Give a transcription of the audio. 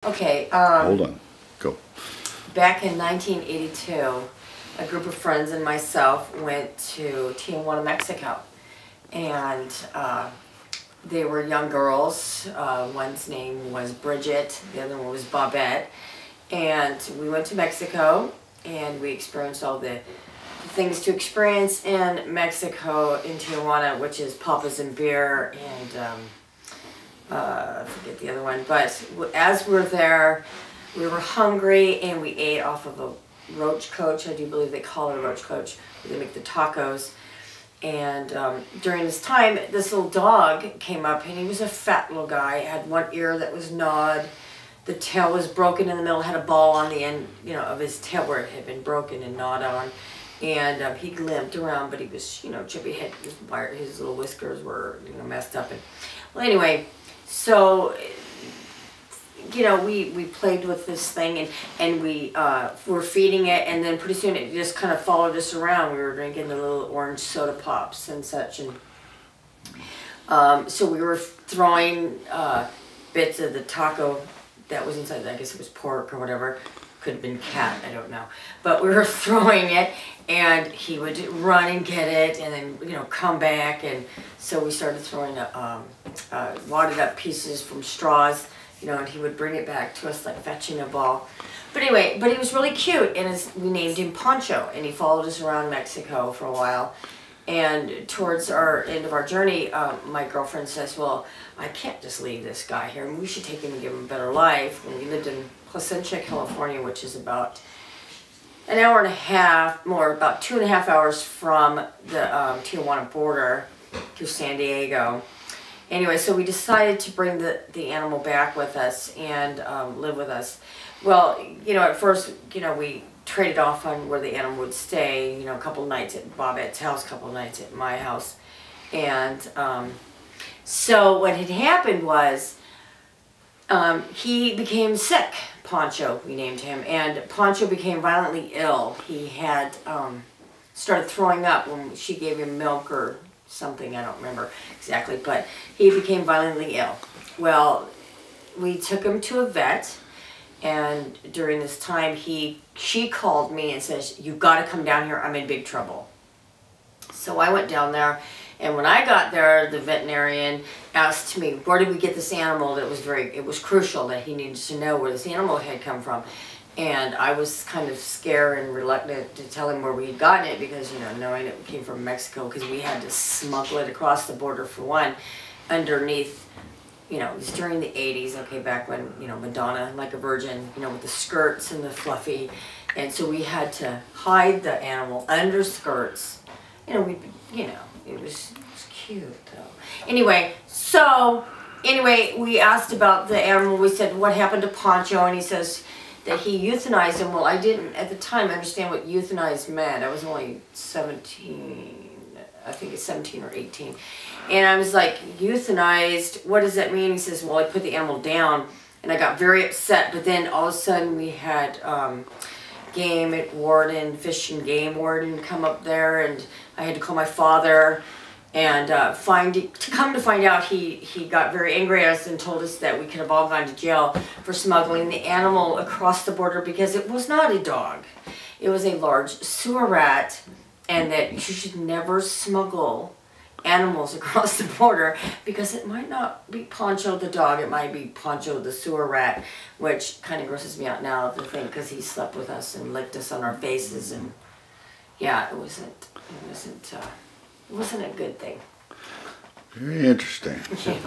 Okay, Hold on. Go. back in 1982, a group of friends and myself went to Tijuana, Mexico. And they were young girls. One's name was Bridget, the other one was Bobette. And we went to Mexico and we experienced all the things to experience in Mexico, in Tijuana, which is papas and beer and I forget the other one, but as we were there, we were hungry and we ate off of a roach coach. I do believe they call it a roach coach, where they make the tacos. And during this time, this little dog came up, and he was a fat little guy. He had one ear that was gnawed. The tail was broken in the middle, had a ball on the end, you know, of his tail where it had been broken and gnawed on. And he limped around, but he was, you know, chippy head. His little whiskers were, you know, messed up. And well, anyway, so, you know, we played with this thing and we were feeding it, and then pretty soon it just kind of followed us around. We were drinking the little orange soda pops and such, and so we were throwing bits of the taco that was inside. I guess it was pork or whatever. Could have been cat, I don't know. But we were throwing it, and he would run and get it, and then, you know, come back. And so we started throwing wadded up pieces from straws, you know, and he would bring it back to us like fetching a ball. But anyway, but he was really cute, and we named him Poncho, and he followed us around Mexico for a while. And towards our end of our journey, my girlfriend says, well, I can't just leave this guy here, and we should take him and give him a better life. And we lived in Placentia, California, which is about an hour and a half, more, about 2.5 hours from the Tijuana border to San Diego. Anyway, so we decided to bring the animal back with us and live with us. Well, you know, at first, you know, we traded off on where the animal would stay, you know, a couple nights at Bobette's house, a couple nights at my house. And so what had happened was he became sick. Poncho, we named him, and Poncho became violently ill. He had started throwing up when she gave him milk or something, I don't remember exactly, but he became violently ill. Well, we took him to a vet, and during this time she called me and says, "You've got to come down here, I'm in big trouble." So I went down there, and when I got there, the veterinarian asked me, where did we get this animal? That was it was crucial that he needed to know where this animal had come from. And I was kind of scared and reluctant to tell him where we had gotten it, because, you know, knowing it came from Mexico, because we had to smuggle it across the border for one, underneath, you know, it was during the 80s, okay, back when, you know, Madonna, like a virgin, you know, with the skirts and the fluffy. And so we had to hide the animal under skirts. You know, it was cute though. Anyway, we asked about the animal. We said, what happened to Poncho? And he says that he euthanized him. Well, I didn't at the time understand what euthanized meant. I was only 17, I think it's 17 or 18. And I was like, euthanized, what does that mean? He says, well, I put the animal down, and I got very upset. But then all of a sudden we had game warden, fish and game warden come up there, and I had to call my father, and come to find out he got very angry at us and told us that we could have all gone to jail for smuggling the animal across the border, because it was not a dog. It was a large sewer rat, and that you should never smuggle animals across the border, because it might not be Poncho the dog, it might be Poncho the sewer rat, which kind of grosses me out now to think, because he slept with us and licked us on our faces, and yeah, it wasn't a good thing. Very interesting. Yeah.